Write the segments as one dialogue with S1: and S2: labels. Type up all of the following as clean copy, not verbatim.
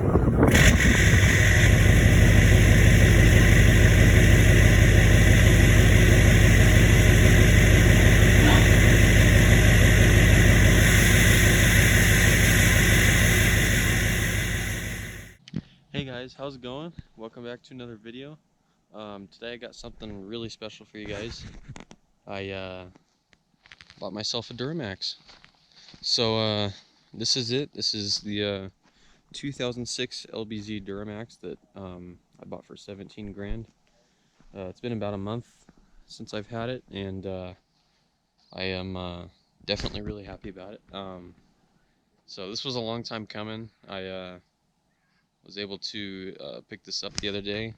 S1: Hey guys, how's it going? Welcome back to another video. Today I got something really special for you guys. I bought myself a Duramax. So this is it. This is the 2006 LBZ Duramax that I bought for 17 grand. It's been about a month since I've had it, and I am definitely really happy about it. So this was a long time coming. I was able to pick this up the other day,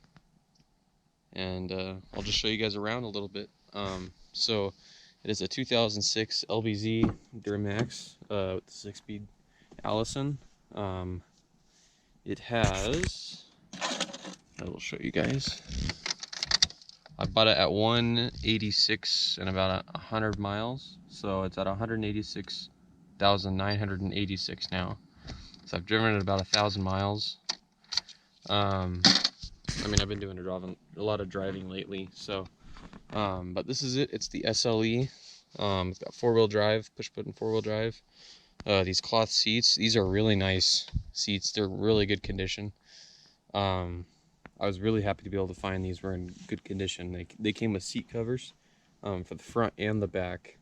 S1: and I'll just show you guys around a little bit. So it is a 2006 LBZ Duramax with the 6-speed Allison. It has, I will show you guys. I bought it at 186 and about 100 miles, so it's at 186,986 now. So I've driven it about 1,000 miles. I mean, I've been doing a lot of driving lately, so but this is it. It's the SLE. It's got 4-wheel drive, push button 4-wheel drive. These cloth seats, these are really nice seats. They're really good condition. I was really happy to be able to find these were in good condition. They came with seat covers for the front and the back.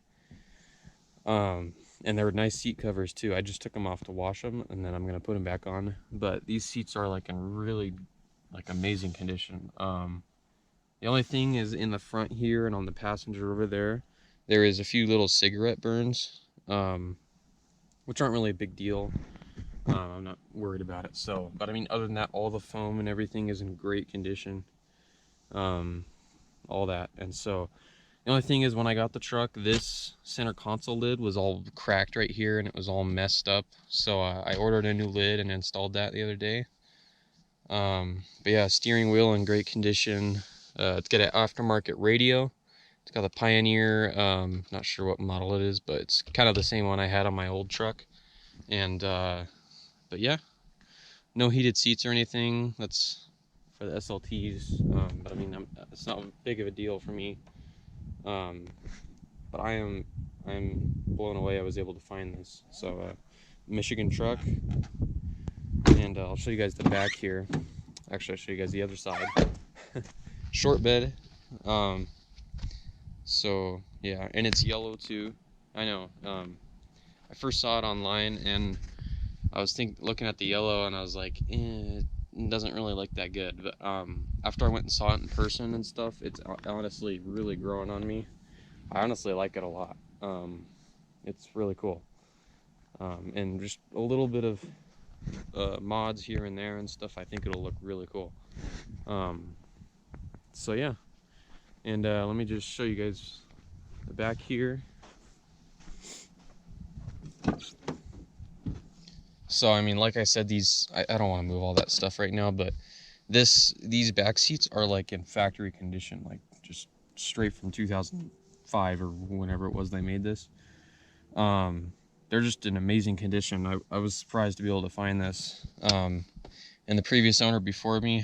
S1: And they were nice seat covers too. I just took them off to wash them, and then I'm gonna put them back on. But these seats are like in really amazing condition. The only thing is in the front here and on the passenger over there, there is a few little cigarette burns, which aren't really a big deal. I'm not worried about it. So, but I mean, other than that, all the foam and everything is in great condition. All that, and so. The only thing is, when I got the truck, this center console lid was all cracked right here, and it was all messed up. So I ordered a new lid and installed that the other day. But yeah, steering wheel in great condition. It's got an aftermarket radio. It's got the Pioneer. Not sure what model it is, but it's kind of the same one I had on my old truck. And but yeah, no heated seats or anything. That's for the SLTs. But I mean, it's not big of a deal for me. But I'm blown away I was able to find this. So Michigan truck, and I'll show you guys the back here. Actually, I'll show you guys the other side. Short bed. So yeah, and it's yellow too. I know. I first saw it online, and I was looking at the yellow, and I was like, it doesn't really look that good. But after I went and saw it in person and stuff, it's honestly really growing on me. I honestly like it a lot. It's really cool. And just a little bit of mods here and there and stuff, I think it'll look really cool. So yeah, and let me just show you guys the back here. So I mean, like I said, I don't want to move all that stuff right now, but these back seats are like in factory condition, like just straight from 2005 or whenever it was they made this. They're just in amazing condition. I was surprised to be able to find this. And the previous owner before me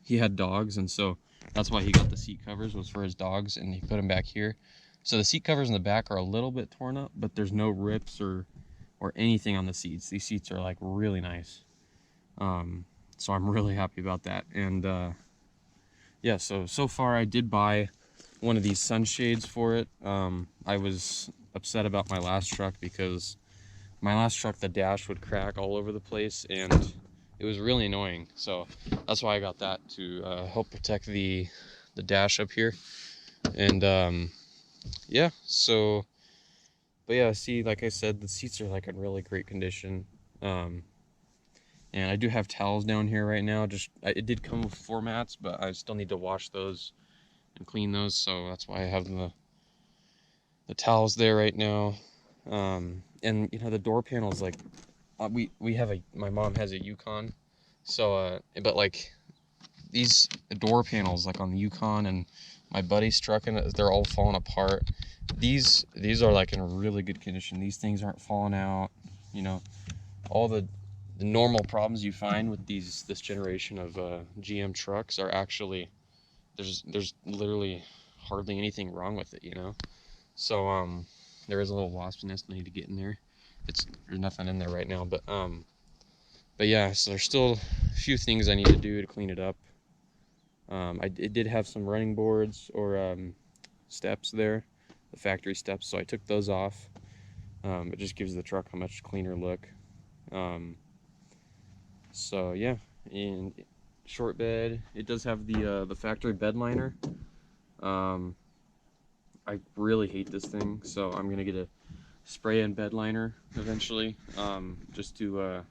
S1: he had dogs, and so that's why he got the seat covers, was for his dogs, and he put them back here. So the seat covers in the back are a little bit torn up, but there's no rips or anything on the seats. These seats are like really nice. So I'm really happy about that. And yeah, so far I did buy one of these sunshades for it. I was upset about my last truck because my last truck, the dash would crack all over the place, and it was really annoying. So that's why I got that, to help protect the dash up here. And yeah, so but yeah, see, like I said, the seats are like in really great condition. And I do have towels down here right now. It did come with floor mats, but I still need to wash those and clean those, so that's why I have the towels there right now. And you know, the door panels, like we have my mom has a Yukon, so but like these door panels, like on the Yukon and my buddy's truck, and they're all falling apart. These are like in really good condition. These things aren't falling out, you know. All the the normal problems you find with this generation of GM trucks are actually there's literally hardly anything wrong with it, you know. So there is a little wasp nest I need to get in there. There's nothing in there right now, but yeah, so there's still a few things I need to do to clean it up. It did have some running boards or steps there, the factory steps, so I took those off. It just gives the truck a much cleaner look. So yeah, and short bed. It does have the factory bed liner. I really hate this thing, so I'm gonna get a spray-in bed liner eventually, just to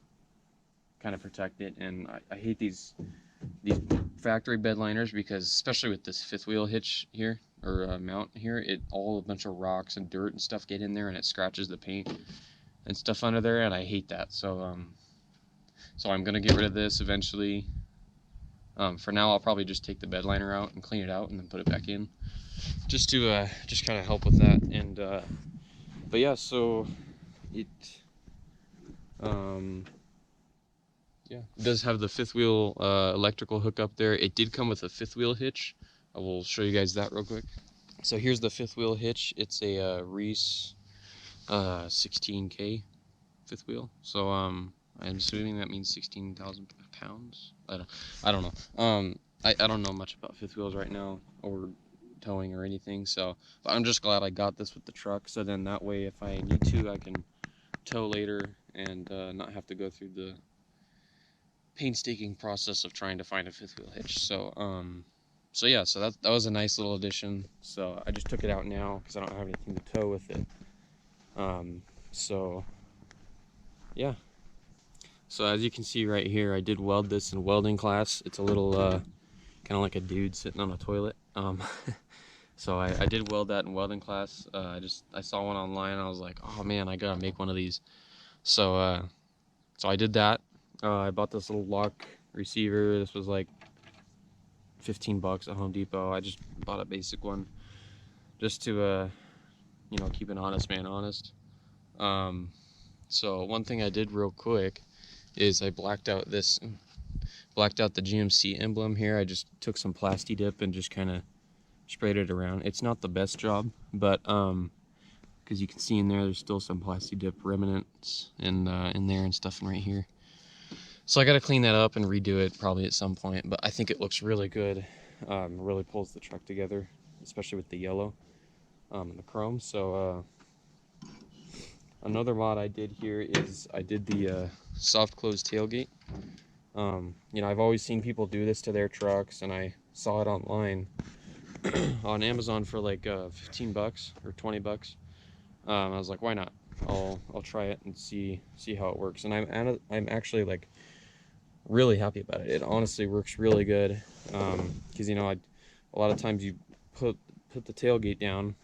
S1: kind of protect it. And I hate these factory bed liners because, especially with this fifth wheel hitch here or mount here, all a bunch of rocks and dirt and stuff get in there and it scratches the paint and stuff under there, and I hate that. So so I'm gonna get rid of this eventually. For now, I'll probably just take the bed liner out and clean it out and then put it back in, just to just kind of help with that. And but yeah, so it yeah, it does have the fifth wheel electrical hookup there. It did come with a fifth wheel hitch. I will show you guys that real quick. So here's the fifth wheel hitch. It's a Reese 16K fifth wheel. So I'm assuming that means 16,000 pounds. I don't know. I don't know much about fifth wheels right now or towing or anything. So but I'm just glad I got this with the truck. So then that way, if I need to, I can tow later and not have to go through the painstaking process of trying to find a fifth wheel hitch. So so yeah, so that was a nice little addition. So I just took it out now because I don't have anything to tow with it. So yeah, so as you can see right here, I did weld this in welding class. It's a little kind of like a dude sitting on a toilet. So I did weld that in welding class. I saw one online and I was like, oh man, I gotta make one of these. So so I did that. I bought this little lock receiver. This was like 15 bucks at Home Depot. I just bought a basic one just to you know, keep an honest man honest. So one thing I did real quick is I blacked out the GMC emblem here. I just took some Plasti Dip and just kind of sprayed it around. It's not the best job, but because you can see in there's still some Plasti Dip remnants in there and stuff right here. So I got to clean that up and redo it probably at some point, but I think it looks really good. Really pulls the truck together, especially with the yellow and the chrome. So another mod I did here is I did the soft close tailgate. You know, I've always seen people do this to their trucks, and I saw it online on Amazon for like 15 bucks or 20 bucks. I was like, why not? I'll try it and see how it works. And I'm actually like really happy about it. It honestly works really good. Because you know, a lot of times you put the tailgate down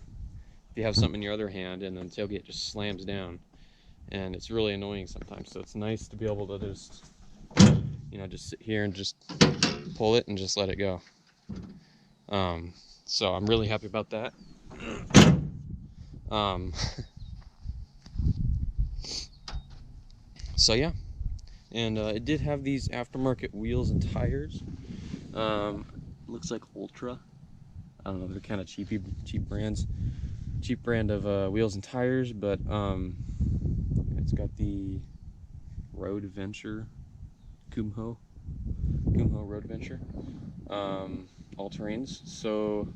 S1: if you have something in your other hand, and then the tailgate just slams down, and it's really annoying sometimes. So it's nice to be able to just, you know, just sit here and just pull it and just let it go. So I'm really happy about that. So yeah, and it did have these aftermarket wheels and tires. Looks like Ultra. I don't know, they're kind of cheap brands, cheap brand of wheels and tires, but it's got the Road Venture, Kumho Road Venture, all terrains. So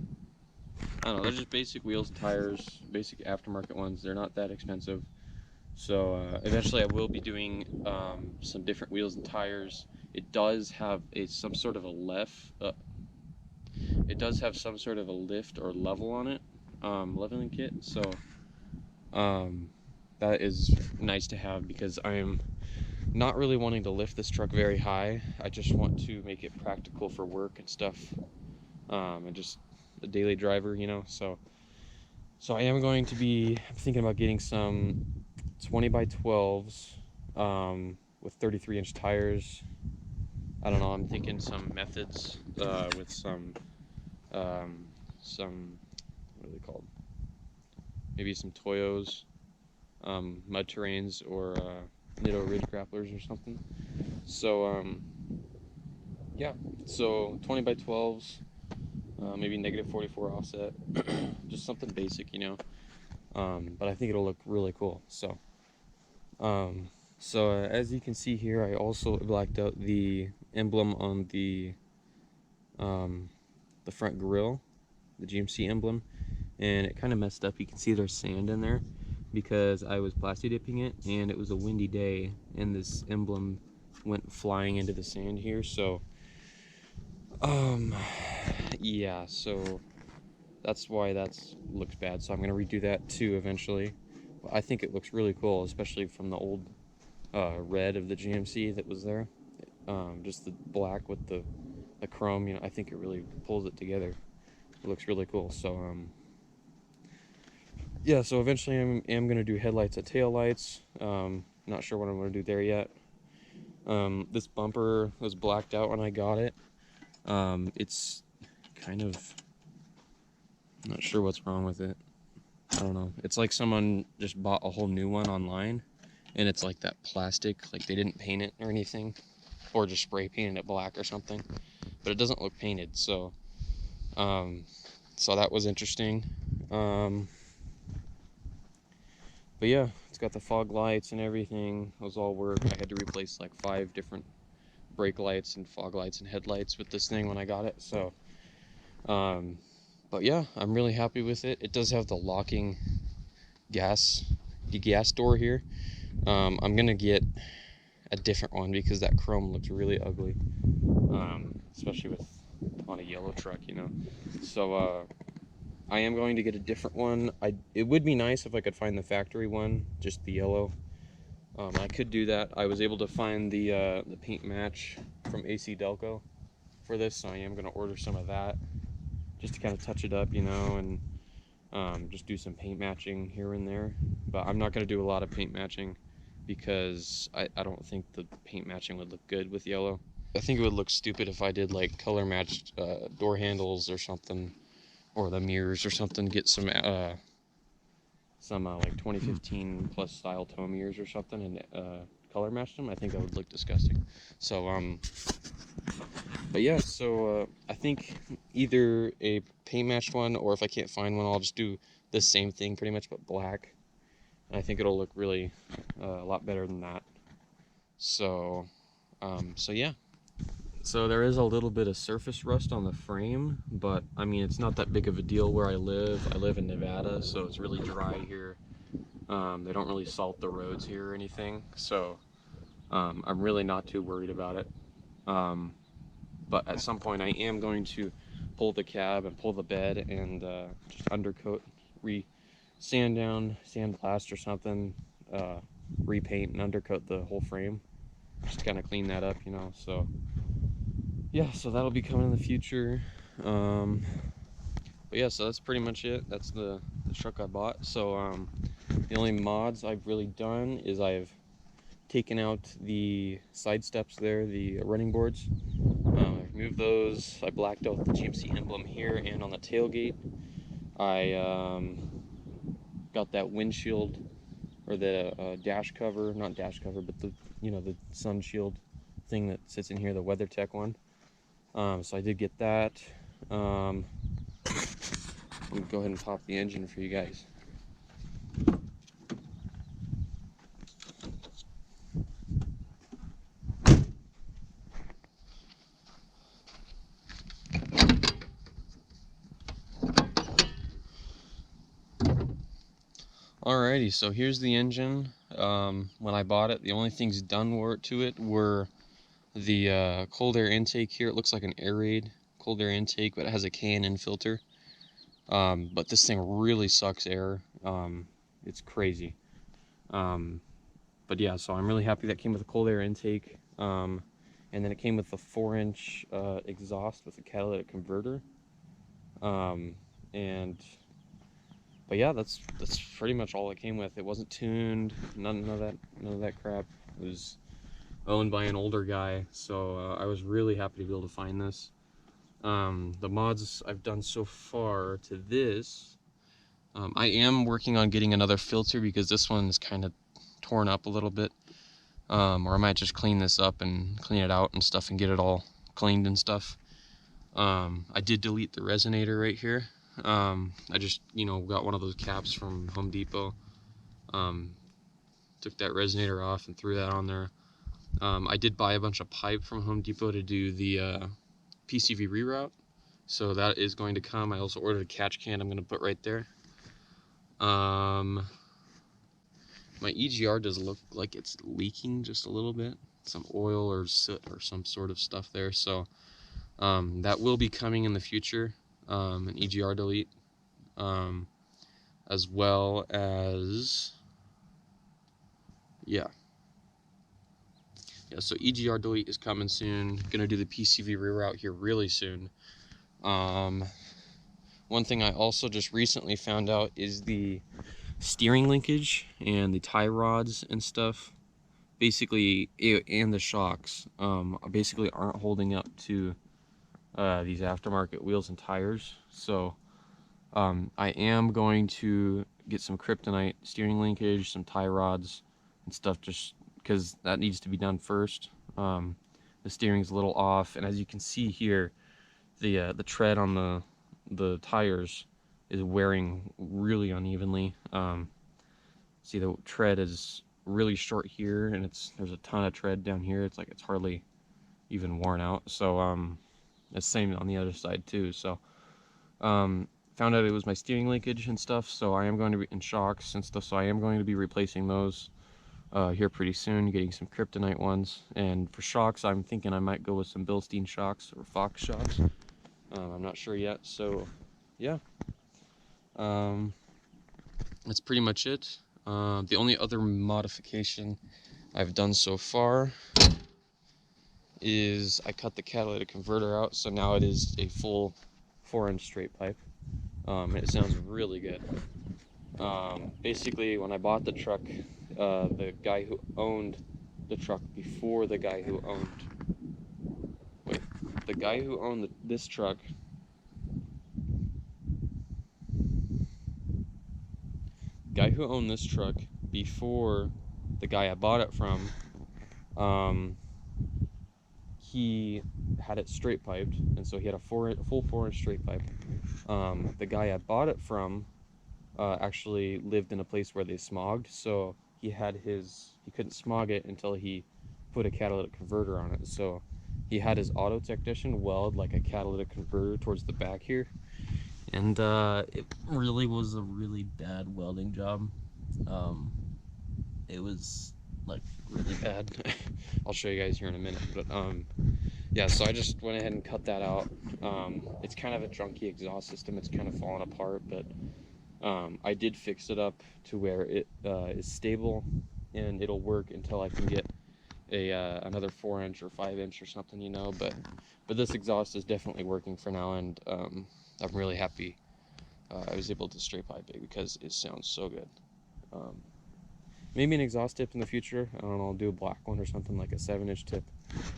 S1: I don't know, they're just basic wheels and tires, basic aftermarket ones. They're not that expensive. So eventually I will be doing some different wheels and tires. It does have some sort of a lift or level on it, leveling kit. So that is nice to have because I'm not really wanting to lift this truck very high. I just want to make it practical for work and stuff, and just a daily driver, you know. So I am going to be thinking about getting some 20 by 12s with 33-inch tires. I don't know, I'm thinking some methods with some what are they called? Maybe some Toyos, mud terrains, or Nitto Ridge grapplers or something. So yeah, so 20 by 12s, maybe -44 offset, just something basic, you know. But I think it'll look really cool. Um, as you can see here, I also blacked out the emblem on the front grille, the GMC emblem, and it kind of messed up. You can see there's sand in there because I was plasti dipping it, and it was a windy day, and this emblem went flying into the sand here. So yeah, so that's why that looks bad. So I'm gonna redo that too eventually. I think it looks really cool, especially from the old red of the GMC that was there. Just the black with the chrome, you know, I think it really pulls it together. It looks really cool. So yeah, so eventually I'm gonna do headlights and tail lights. Not sure what I'm gonna do there yet. This bumper was blacked out when I got it. It's kind of, not sure what's wrong with it. I don't know. It's like someone just bought a whole new one online, and it's like that plastic, like they didn't paint it or anything, or just spray painted it black or something, but it doesn't look painted. So that was interesting. But yeah, it's got the fog lights and everything. Those all work. I had to replace like 5 different brake lights and fog lights and headlights with this thing when I got it. So but yeah, I'm really happy with it. It does have the locking gas door here. I'm gonna get a different one because that chrome looks really ugly, especially on a yellow truck, you know. So I am going to get a different one. It would be nice if I could find the factory one, just the yellow. I could do that. I was able to find the paint match from AC Delco for this, so I am going to order some of that just to kind of touch it up, you know, and just do some paint matching here and there. But I'm not going to do a lot of paint matching because I don't think the paint matching would look good with yellow. I think it would look stupid if I did like color matched door handles or something, or the mirrors or something. Get some like 2015 plus style tone mirrors or something, and color match them. I think that would look disgusting. So but yeah, so I think either a paint matched one, or if I can't find one, I'll just do the same thing pretty much but black, and I think it'll look really a lot better than that. So so yeah. So there is a little bit of surface rust on the frame, but I mean, it's not that big of a deal where I live. I live in Nevada, so it's really dry here. They don't really salt the roads here or anything, so I'm really not too worried about it. But at some point I am going to pull the cab and pull the bed and just undercoat, sandblast or something, repaint and undercoat the whole frame, just kind of clean that up, you know. So yeah, so that'll be coming in the future. But yeah, so that's pretty much it. That's the truck I bought. So the only mods I've really done is I've taken out the side steps there, the running boards. I removed those. I blacked out the GMC emblem here and on the tailgate. I got that windshield, or the dash cover, not dash cover, but the, you know, the sun shield thing that sits in here, the WeatherTech one. So I did get that. Let me go ahead and pop the engine for you guys. Alrighty, so here's the engine. When I bought it, the only things done to it were the cold air intake here. It looks like an air raid cold air intake, but it has a K&N filter. But this thing really sucks air. It's crazy. But yeah, so I'm really happy that came with a cold air intake. And then it came with a 4-inch exhaust with a catalytic converter. But yeah, that's pretty much all it came with. It wasn't tuned, none of that crap. It was owned by an older guy, so I was really happy to be able to find this. The mods I've done so far to this, I am working on getting another filter because this one is kind of torn up a little bit. or I might just clean this up and clean it out and stuff and get it all cleaned and stuff. I did delete the resonator right here. I just, got one of those caps from Home Depot. Took that resonator off and threw that on there. I did buy a bunch of pipe from Home Depot to do the PCV reroute, so that is going to come. I also ordered a catch can I'm going to put right there. My EGR does look like it's leaking just a little bit, some oil or soot or some sort of stuff there, so that will be coming in the future, an EGR delete, as well as, yeah, so EGR delete is coming soon. Gonna do the PCV reroute here really soon. One thing I also just recently found out is the steering linkage and the tie rods and stuff, basically, and the shocks, basically aren't holding up to these aftermarket wheels and tires. So I am going to get some kryptonite steering linkage, some tie rods and stuff, just because that needs to be done first. The steering's a little off, and as you can see here, the tread on the tires is wearing really unevenly. See, the tread is really short here, and there's a ton of tread down here. It's like it's hardly even worn out. So the same on the other side too. So found out it was my steering linkage and stuff, so I am going to be in shocks and stuff, so I am going to be replacing those here pretty soon, getting some kryptonite ones. And for shocks, I'm thinking I might go with some Bilstein shocks or Fox shocks. I'm not sure yet, so yeah, that's pretty much it. The only other modification I've done so far is I cut the catalytic converter out, so now it is a full 4-inch straight pipe. It sounds really good. Basically, when I bought the truck, the guy who owned the truck before the guy who owned, the guy who owned this truck, before the guy I bought it from, he had it straight piped, and so he had a full 4-inch straight pipe. The guy I bought it from actually lived in a place where they smogged, so he couldn't smog it until he put a catalytic converter on it. So he had his auto technician weld like a catalytic converter towards the back here, and it really was a really bad welding job. It was like really bad. I'll show you guys here in a minute, but yeah, so I just went ahead and cut that out. It's kind of a junky exhaust system, it's kind of falling apart, but I did fix it up to where it is stable, and it'll work until I can get another 4-inch or 5-inch or something, but this exhaust is definitely working for now, and I'm really happy I was able to straight pipe it because it sounds so good. Maybe an exhaust tip in the future. I don't know, I'll do a black one or something, like a 7-inch tip.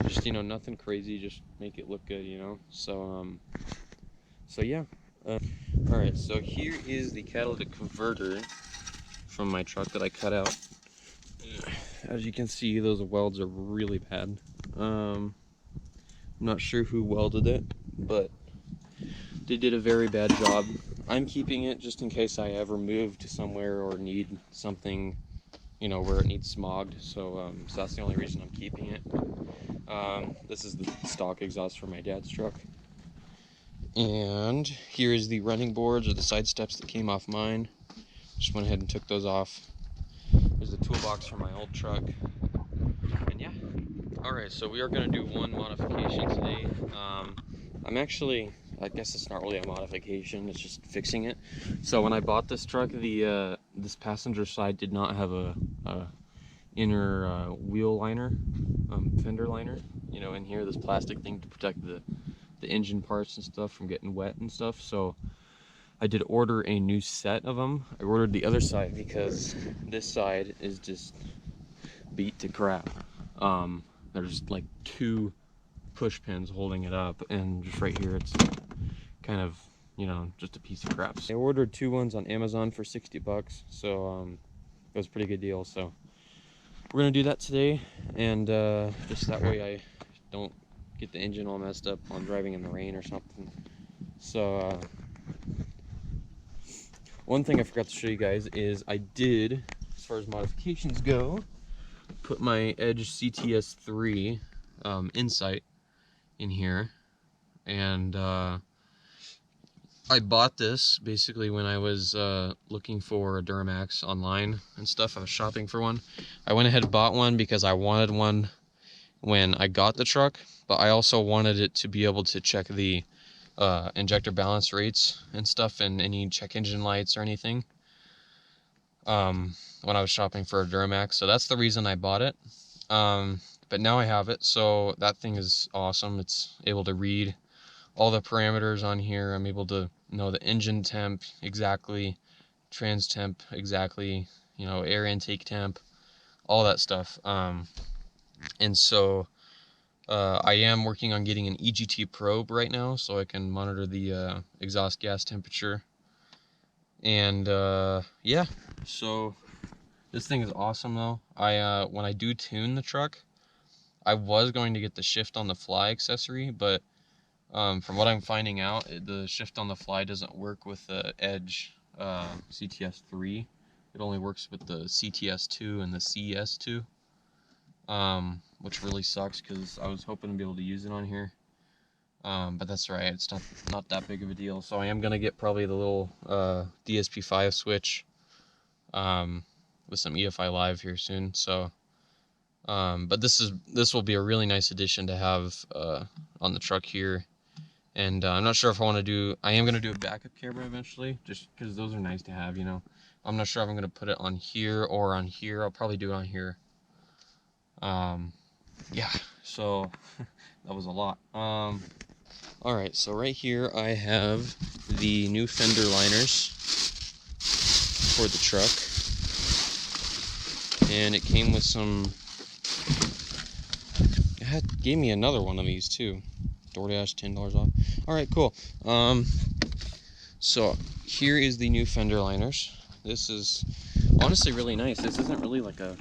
S1: Just, nothing crazy, just make it look good, So yeah. Alright, so here is the catalytic converter from my truck that I cut out. As you can see, those welds are really bad. I'm not sure who welded it, but they did a very bad job. I'm keeping it just in case I ever move to somewhere or need something, where it needs smogged. So that's the only reason I'm keeping it. This is the stock exhaust for my dad's truck. And here is the running boards or the side steps that came off mine. Just went ahead and took those off. There's the toolbox for my old truck. And yeah. Alright, so we are going to do one modification today. I guess it's not really a modification, it's just fixing it. So when I bought this truck, this passenger side did not have a inner wheel liner, fender liner. In here, this plastic thing to protect the engine parts and stuff from getting wet and stuff. So I did order a new set of them. I ordered the other side because this side is just beat to crap. There's like 2 push pins holding it up, and just right here it's kind of, just a piece of crap. I ordered 2 ones on Amazon for $60, so it was a pretty good deal. So we're gonna do that today, and just that way I don't get the engine all messed up on driving in the rain or something. So one thing I forgot to show you guys is I did, as far as modifications go, put my Edge CTS3 Insight in here, and I bought this basically when I was looking for a Duramax online and stuff. I was shopping for one. I went ahead and bought one because I wanted one when I got the truck, but I also wanted it to be able to check the injector balance rates and stuff, and any check engine lights or anything when I was shopping for a Duramax. So that's the reason I bought it. But now I have it, so that thing is awesome. It's able to read all the parameters on here. I'm able to know the engine temp exactly, trans temp exactly, you know, air intake temp, all that stuff. And so I am working on getting an EGT probe right now, so I can monitor the exhaust gas temperature. And yeah, so this thing is awesome though. When I do tune the truck, I was going to get the shift on the fly accessory, but from what I'm finding out, the shift on the fly doesn't work with the Edge CTS3. It only works with the CTS2 and the CS2, which really sucks because I was hoping to be able to use it on here. But that's right, it's not that big of a deal. So I am gonna get probably the little DSP5 switch with some EFI Live here soon. So, but this will be a really nice addition to have on the truck here. And I'm not sure if I want to do, I am going to do a backup camera eventually, just because those are nice to have, you know. I'm not sure if I'm going to put it on here or on here. I'll probably do it on here. Yeah, so that was a lot. Alright, so right here I have the new fender liners for the truck. And it came with some, gave me another one of these too. DoorDash, $10 off. Alright, cool. So here is the new fender liners. This is honestly really nice. This isn't really like a,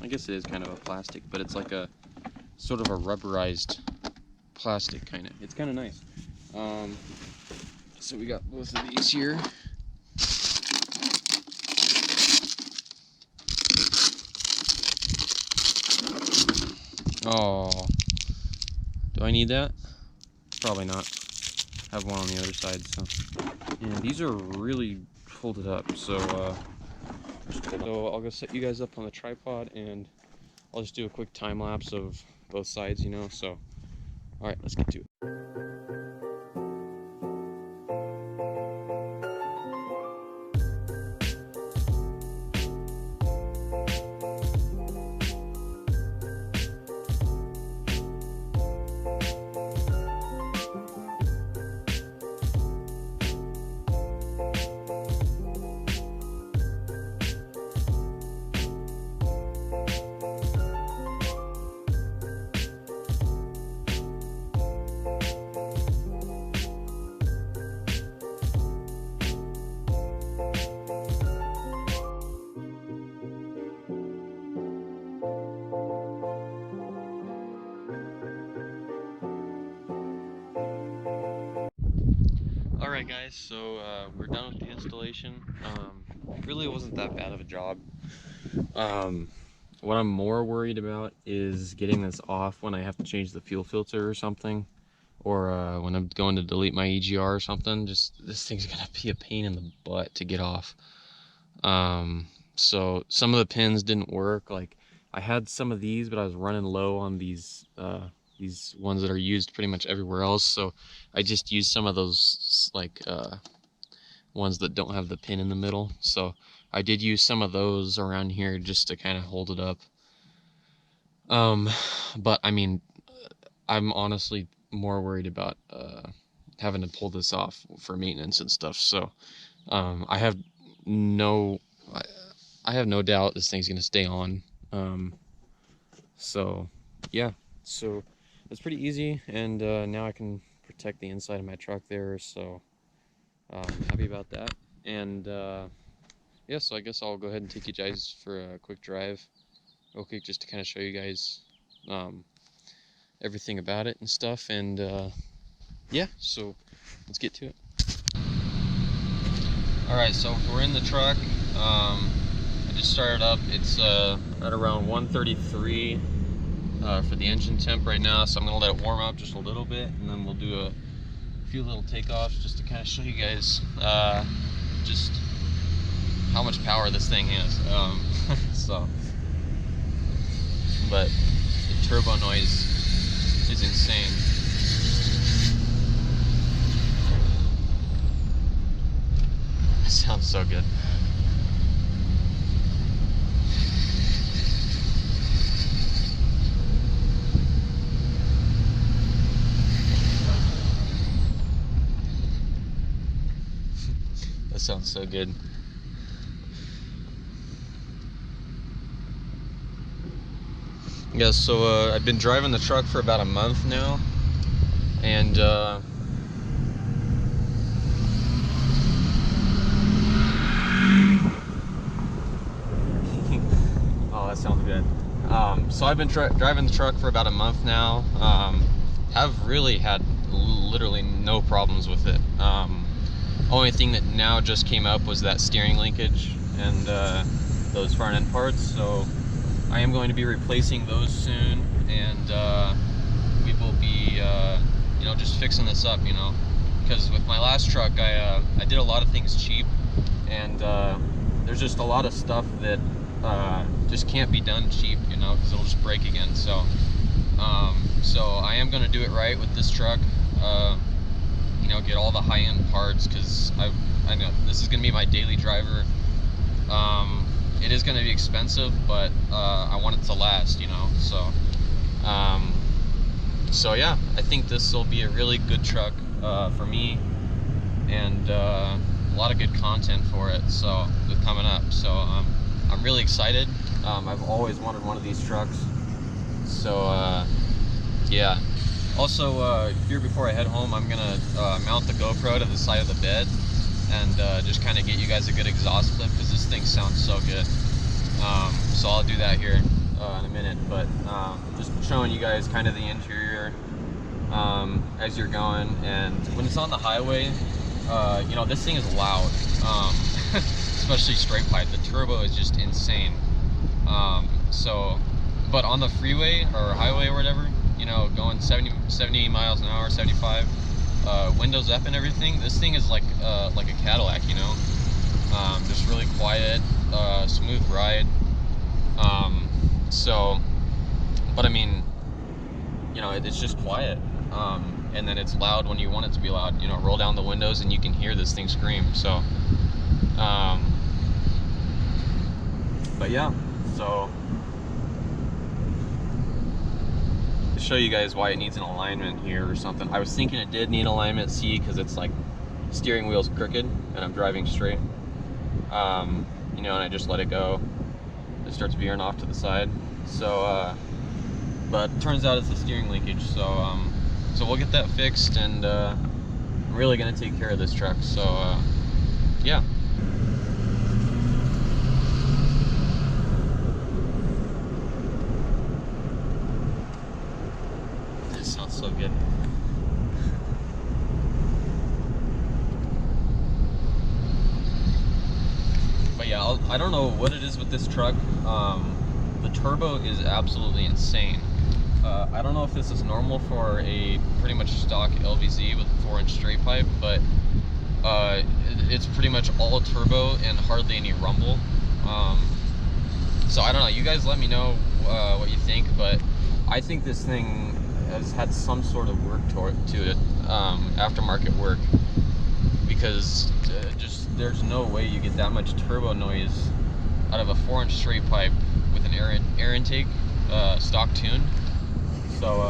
S1: I guess it is kind of a plastic, but it's like a sort of a rubberized plastic kind of. It's kind of nice. So we got both of these here. Oh, do I need that? Probably not. Have one on the other side. So, and these are really folded up. So, I'll go set you guys up on the tripod, and I'll just do a quick time lapse of both sides, you know. So, all right, let's get to it. Alright guys, so we're done with the installation. Really wasn't that bad of a job. What I'm more worried about is getting this off when I have to change the fuel filter or something, or when I'm going to delete my EGR or something. Just this thing's gonna be a pain in the butt to get off. So some of the pins didn't work. Like I had some of these, but I was running low on these ones that are used pretty much everywhere else. So I just used some of those like ones that don't have the pin in the middle. So I did use some of those around here just to kind of hold it up. But I mean, I'm honestly more worried about having to pull this off for maintenance and stuff. So I have no doubt this thing's gonna stay on. So yeah, so it's pretty easy, and now I can protect the inside of my truck there. So I'm happy about that. And yeah, so I guess I'll go ahead and take you guys for a quick drive real quick just to kind of show you guys everything about it and stuff. And yeah, so let's get to it. Alright, so we're in the truck. I just started up. It's at around 133 for the engine temp right now, so I'm going to let it warm up just a little bit, and then we'll do a few little takeoffs just to kind of show you guys just how much power this thing has. So, but the turbo noise is insane. That sounds so good. That sounds so good. Yeah, so I've been driving the truck for about a month now, and oh, that sounds good. So I've been driving the truck for about a month now. Have really had literally no problems with it. Only thing that now just came up was that steering linkage and those front end parts. So I am going to be replacing those soon, and we will be, you know, just fixing this up, you know, because with my last truck, I did a lot of things cheap, and there's just a lot of stuff that just can't be done cheap, you know, because it'll just break again. So, so I am going to do it right with this truck. You know, get all the high-end parts, because I know this is going to be my daily driver. It is going to be expensive, but I want it to last, you know. So, so yeah, I think this will be a really good truck for me, and a lot of good content for it. So, coming up. So, I'm really excited. I've always wanted one of these trucks. So, yeah. Also, here before I head home, I'm gonna mount the GoPro to the side of the bed and just kind of get you guys a good exhaust clip, because this thing sounds so good. So I'll do that here in a minute, but just showing you guys kind of the interior as you're going. And when it's on the highway, you know, this thing is loud, especially straight pipe. The turbo is just insane. So, but on the freeway or highway or whatever, you know, going 70 miles an hour, 75, windows up and everything, this thing is like a Cadillac, you know. Just really quiet, smooth ride. So, but I mean, you know, it's just quiet. And then it's loud when you want it to be loud. You know, roll down the windows and you can hear this thing scream. So, but yeah, so to show you guys why it needs an alignment here or something. I was thinking it did need alignment, see, because it's like steering wheel's crooked and I'm driving straight. You know, and I just let it go. It starts veering off to the side. So, but turns out it's the steering linkage. So, so we'll get that fixed, and I'm really gonna take care of this truck. So, yeah. This sounds so good. But yeah, I don't know what it is with this truck. The turbo is absolutely insane. I don't know if this is normal for a pretty much stock LBZ with a 4-inch straight pipe, but it's pretty much all turbo and hardly any rumble. So I don't know, you guys let me know what you think, but I think this thing has had some sort of work to it, aftermarket work, because just there's no way you get that much turbo noise out of a 4-inch straight pipe with an air intake stock tune. So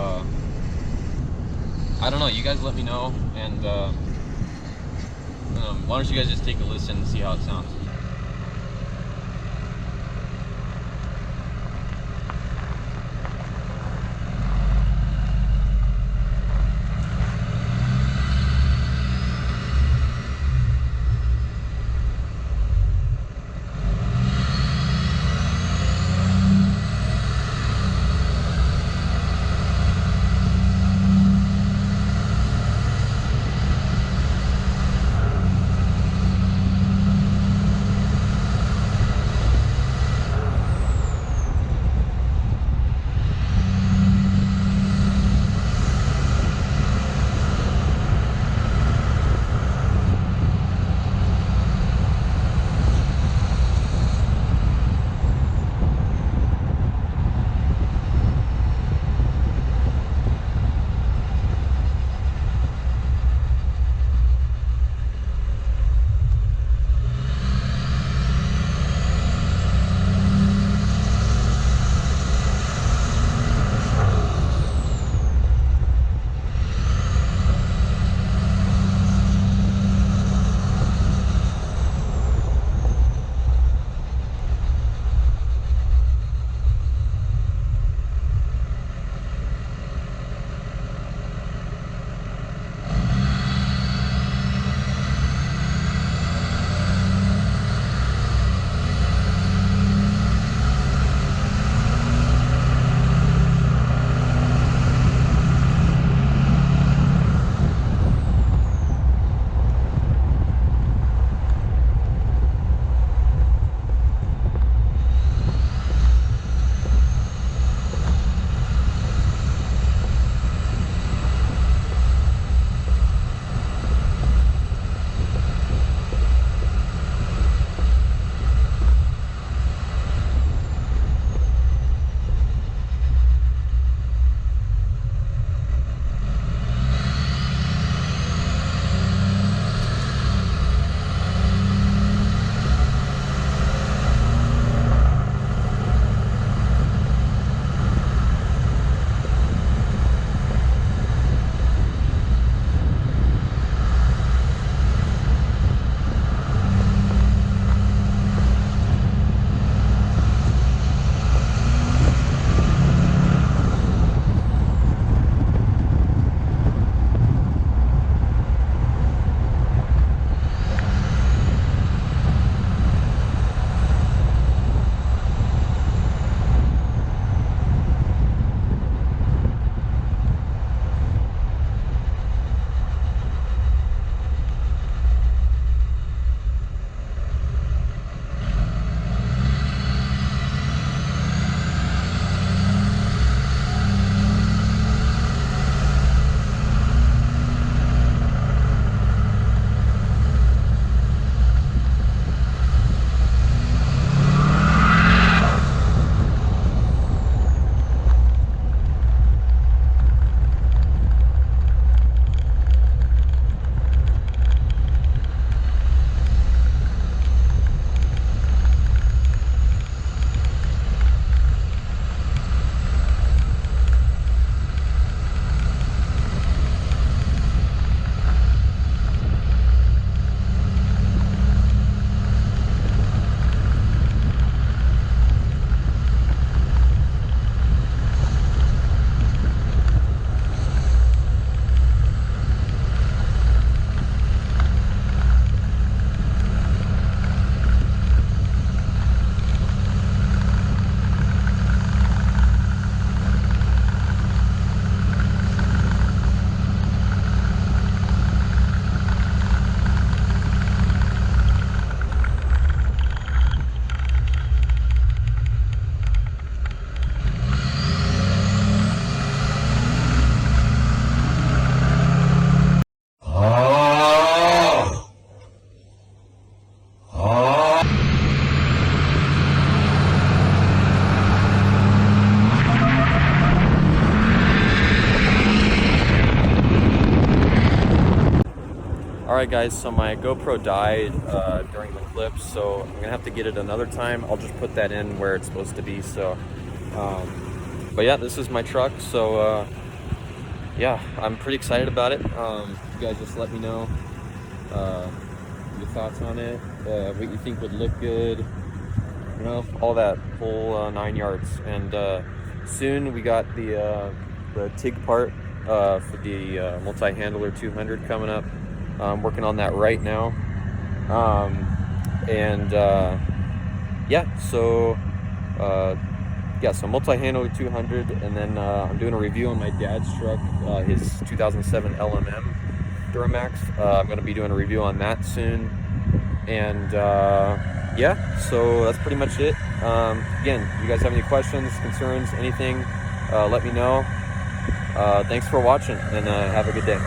S1: I don't know, you guys let me know, and why don't you guys just take a listen and see how it sounds. Alright guys, so my GoPro died during the clip, so I'm gonna have to get it another time. I'll just put that in where it's supposed to be. So but yeah, this is my truck, so yeah, I'm pretty excited about it. You guys just let me know your thoughts on it, what you think would look good, you know, all that whole 9 yards. And soon we got the TIG part for the multi-handler 200 coming up. I'm working on that right now. Yeah, so so multi-handler 200, and then I'm doing a review on my dad's truck, his 2007 LMM Duramax. I'm going to be doing a review on that soon. And yeah, so that's pretty much it. Again, you guys have any questions, concerns, anything, let me know. Thanks for watching, and have a good day.